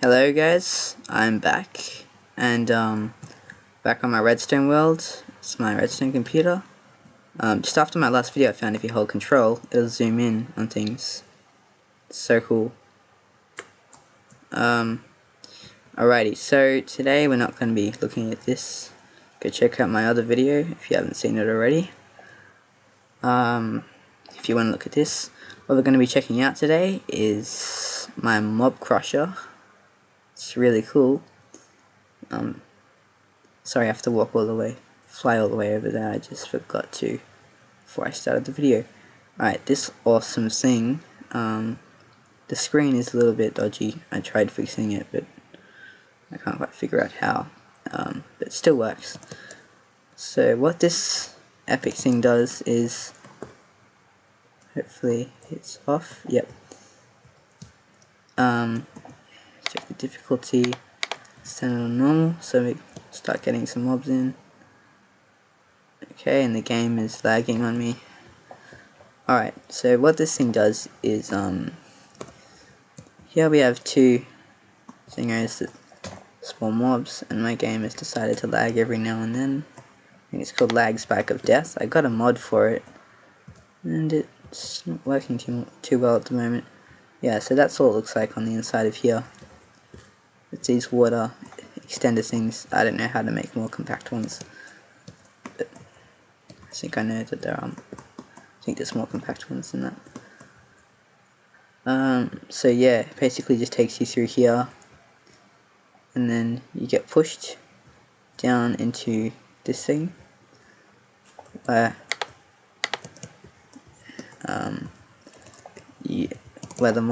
Hello guys, I'm back, and back on my redstone world. It's my redstone computer. Just after my last video I found if you hold control, it'll zoom in on things. It's so cool. Alrighty, so today we're not going to be looking at this. Go check out my other video if you haven't seen it already. If you want to look at this, what we're going to be checking out today is my mob crusher. It's really cool. Sorry I have to fly all the way over there. I just forgot to before I started the video. Alright, this awesome thing, the screen is a little bit dodgy. I tried fixing it, but I can't quite figure out how, but it still works. So what this epic thing does is, hopefully it's off, yep. Check the difficulty, set it on normal, so we start getting some mobs in. Okay, and the game is lagging on me. Alright, so what this thing does is, here we have two thingos that spawn mobs, and my game has decided to lag every now and then. I think it's called Lag Spike of Death. I got a mod for it, and it's not working too well at the moment. Yeah, so that's all it looks like on the inside of here. It's these water extender things. I don't know how to make more compact ones, but I think I know that there are. I think there's more compact ones than that. So yeah, it basically just takes you through here, and then you get pushed down into this thing, where the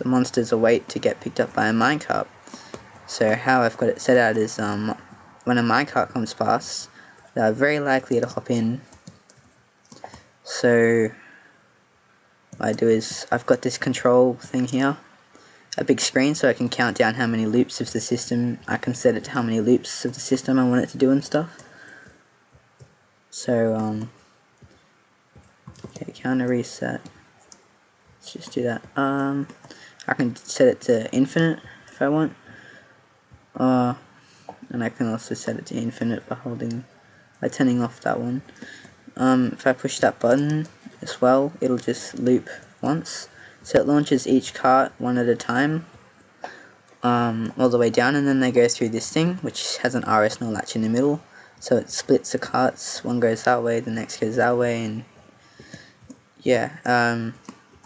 monsters await to get picked up by a minecart. So how I've got it set out is, when a minecart comes past, they're very likely to hop in. So what I do is, I've got this control thing here, a big screen, so I can count down how many loops of the system. I can set it to how many loops of the system I want it to do and stuff. So okay, counter reset. Let's just do that. I can set it to infinite if I want, and I can also set it to infinite by turning off that one. If I push that button as well, it'll just loop once. So it launches each cart one at a time, all the way down, and then they go through this thing, which has an RS0 latch in the middle. So it splits the carts, one goes that way, the next goes that way, and yeah.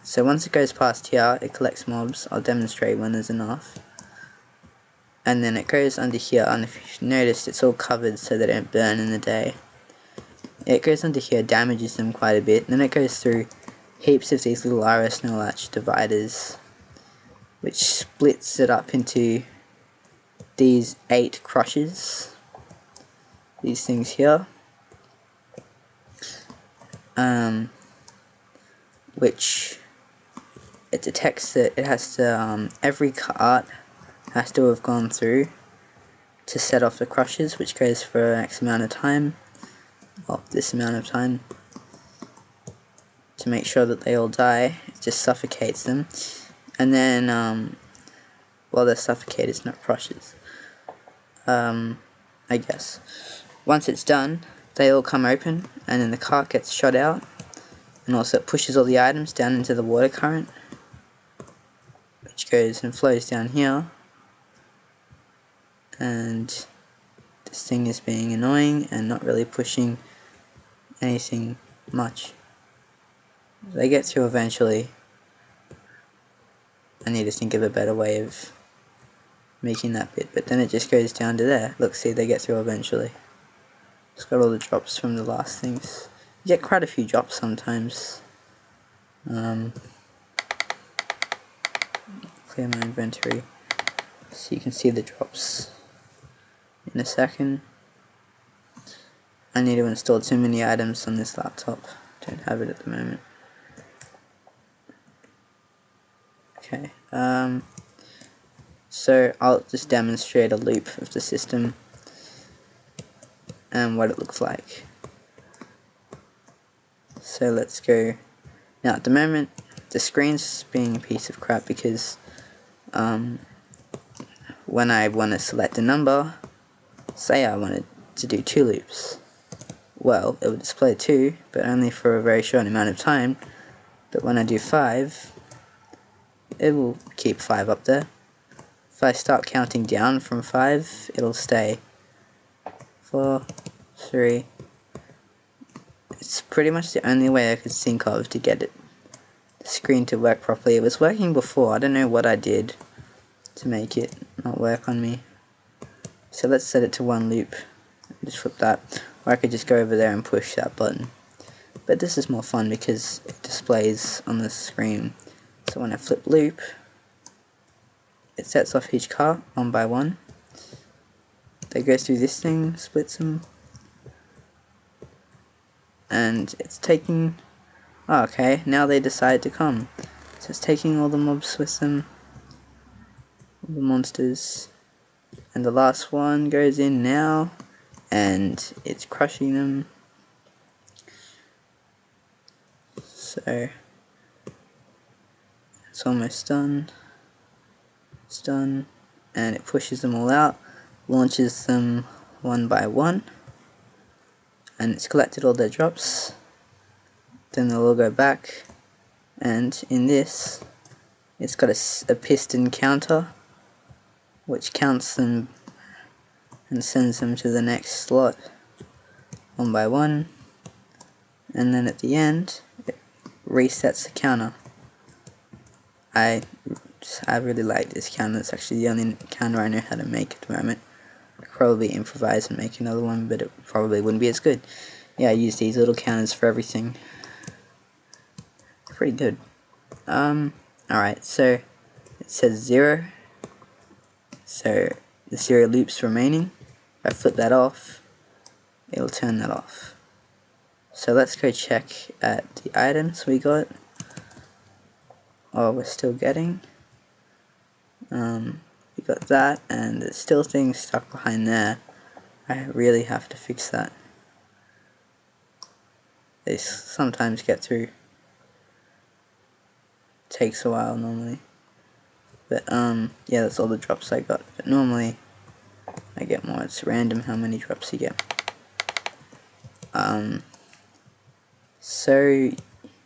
So once it goes past here, it collects mobs. I'll demonstrate when there's enough. And then it goes under here, and if you've noticed, it's all covered so they don't burn in the day. It goes under here, damages them quite a bit, and then it goes through heaps of these little RS0 latch dividers, which splits it up into these 8 crushes. These things here. Which it detects that it has to, every cart has to have gone through to set off the crushes, which goes for X amount of time, well, this amount of time, to make sure that they all die. It just suffocates them, and then, well, they're suffocated, not crushes, I guess. Once it's done, they all come open, and then the cart gets shot out, and also it pushes all the items down into the water current, which goes and flows down here. And this thing is being annoying and not really pushing anything much. They get through eventually. I need to think of a better way of making that bit, but then it just goes down to there. Look, see, they get through eventually. It's got all the drops from the last things. You get quite a few drops sometimes. Clear my inventory so you can see the drops in a second. I need to install too many items on this laptop. Don't have it at the moment. Okay, so I'll just demonstrate a loop of the system and what it looks like. So let's go. Now at the moment the screen's being a piece of crap because when I want to select a number, say I wanted to do 2 loops, well, it will display 2, but only for a very short amount of time. But when I do 5, it will keep 5 up there. If I start counting down from 5, it'll stay 4, 3. It's pretty much the only way I could think of to get the screen to work properly. It was working before, I don't know what I did to make it not work on me. So let's set it to 1 loop, just flip that, or I could just go over there and push that button. But this is more fun because it displays on the screen. So when I flip loop, it sets off each car one by one. They go through this thing, splits them, and it's taking, oh, okay, now they decide to come. So it's taking all the mobs with them, all the monsters, and the last one goes in now, and it's crushing them. So it's almost done. It's done, and it pushes them all out, launches them one by one, and it's collected all their drops. Then they'll all go back, and in this, it's got a piston counter, which counts them and sends them to the next slot one by one, and then at the end, it resets the counter. I really like this counter. It's actually the only counter I know how to make at the moment. I could probably improvise and make another one, but it probably wouldn't be as good. Yeah, I use these little counters for everything. Pretty good. Alright, so it says 0. So the 0 loops remaining. If I flip that off, it'll turn that off. So let's go check at the items we got. Oh, we're still getting. We got that, and there's still things stuck behind there. I really have to fix that. They sometimes get through. Takes a while normally. But yeah, that's all the drops I got. But normally I get more. It's random how many drops you get. So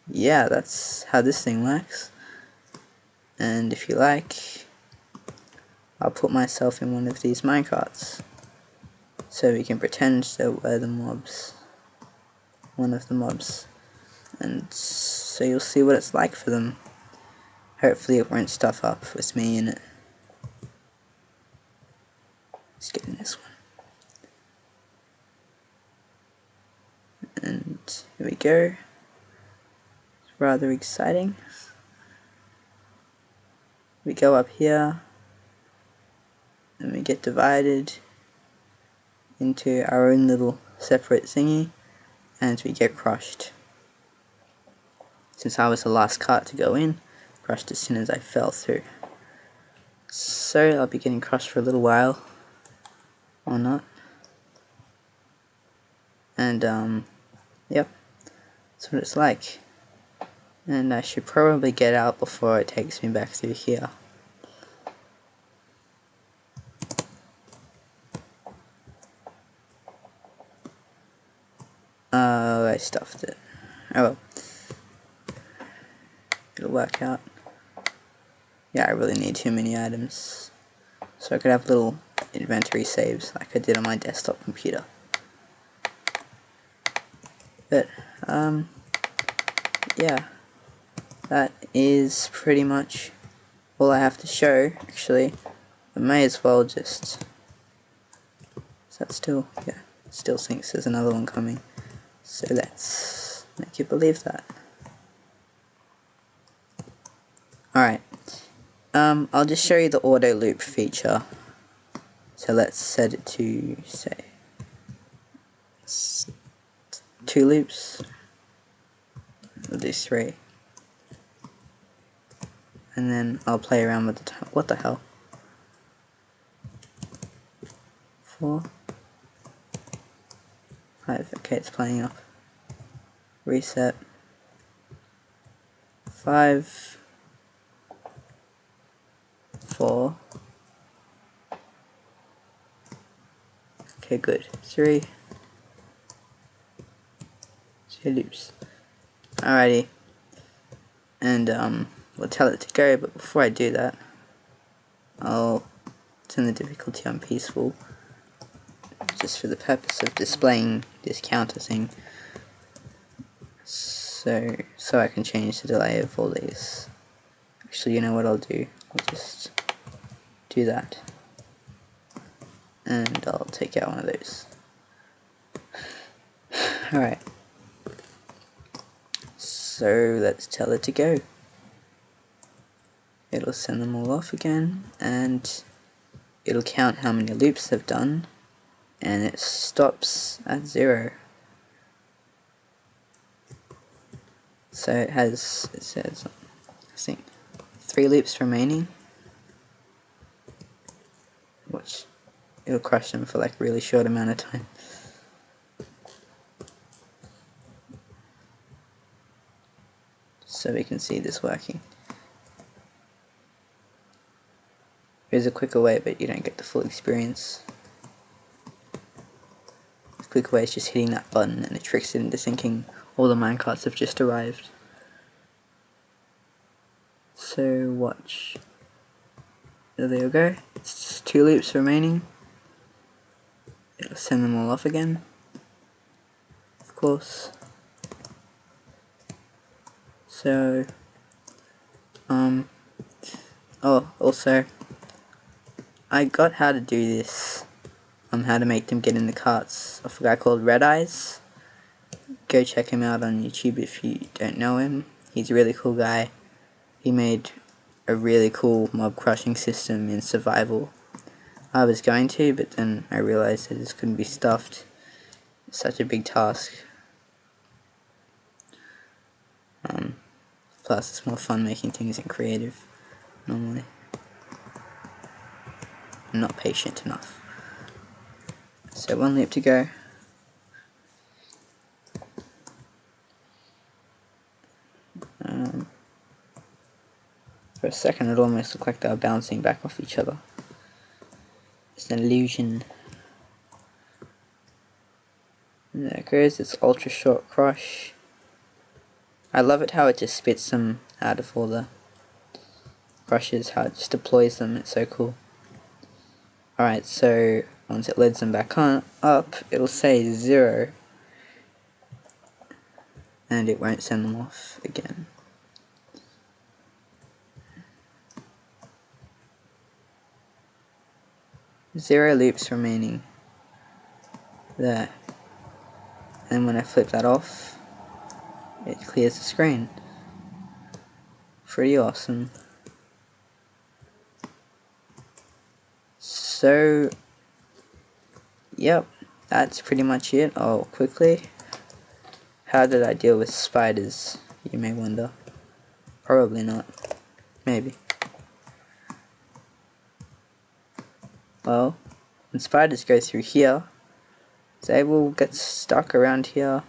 yeah, that's how this thing works. And if you like, I'll put myself in one of these minecarts, so we can pretend that we're the mobs, one of the mobs, and so you'll see what it's like for them. Hopefully it won't stuff up with me in it. Let's get in this one. And here we go. It's rather exciting. We go up here, and we get divided into our own little separate thingy, and we get crushed. Since I was the last cart to go in, crushed as soon as I fell through. So I'll be getting crushed for a little while, or not. And yep, that's what it's like. And I should probably get out before it takes me back through here. I stuffed it. Oh well. It'll work out. Yeah, I really need too many items. So I could have little inventory saves like I did on my desktop computer. But, yeah. That is pretty much all I have to show, actually. I may as well just... Is that still... Yeah, it still thinks there's another one coming. So let's make you believe that. Alright. I'll just show you the auto loop feature. So let's set it to, say, 2 loops. We'll do 3. And then I'll play around with the time. What the hell? 4. 5. Okay, it's playing up. Reset. 5. 4. Okay, good. 3 loops. Alrighty. And we'll tell it to go, but before I do that, I'll turn the difficulty on peaceful, just for the purpose of displaying this counter thing. So I can change the delay of all these. Actually, you know what I'll do? I'll just do that. And I'll take out one of those. Alright. So let's tell it to go. It'll send them all off again, and it'll count how many loops they've done, and it stops at 0. So it says, I think, 3 loops remaining, which it'll crush them for like a really short amount of time. So we can see this working. There's a quicker way, but you don't get the full experience. The quicker way is just hitting that button, and it tricks it into thinking all the minecarts have just arrived. So watch. There you go. It's 2 loops remaining. It'll send them all off again, of course. So, oh, also, I got how to do this, how to make them get in the carts, off a guy called REDTECH. Go check him out on YouTube if you don't know him. He's a really cool guy. He made a really cool mob crushing system in survival. I was going to, but then I realized that this couldn't be stuffed. It's such a big task. Plus it's more fun making things in creative, normally. I'm not patient enough. So 1 loop to go. For a second it almost looked like they were bouncing back off each other. It's an illusion. And there it goes, it's ultra short crush. I love it how it just spits them out of all the crushes, how it just deploys them, it's so cool. Alright, so once it leads them back up, it'll say 0. And it won't send them off again. Zero loops remaining. There. And when I flip that off, it clears the screen. Pretty awesome. So, yep, that's pretty much it. Oh, quickly, how did I deal with spiders, you may wonder? Probably not. Maybe. Well, when spiders go through here, they will get stuck around here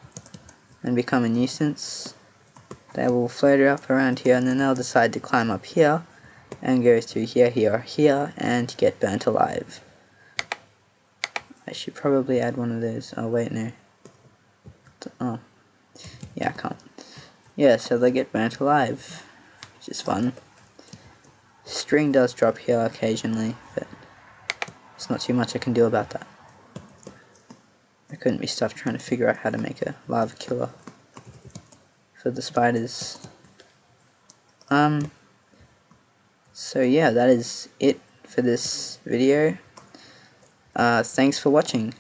and become a nuisance. They will float up around here, and then they'll decide to climb up here and go through here, here, here, and get burnt alive. I should probably add one of those. Oh wait, no. Oh, yeah, I can't. Yeah, so they get burnt alive, which is fun. String does drop here occasionally, but there's not too much I can do about that. I couldn't be stuffed trying to figure out how to make a lava killer for the spiders. So yeah, that is it for this video. Thanks for watching.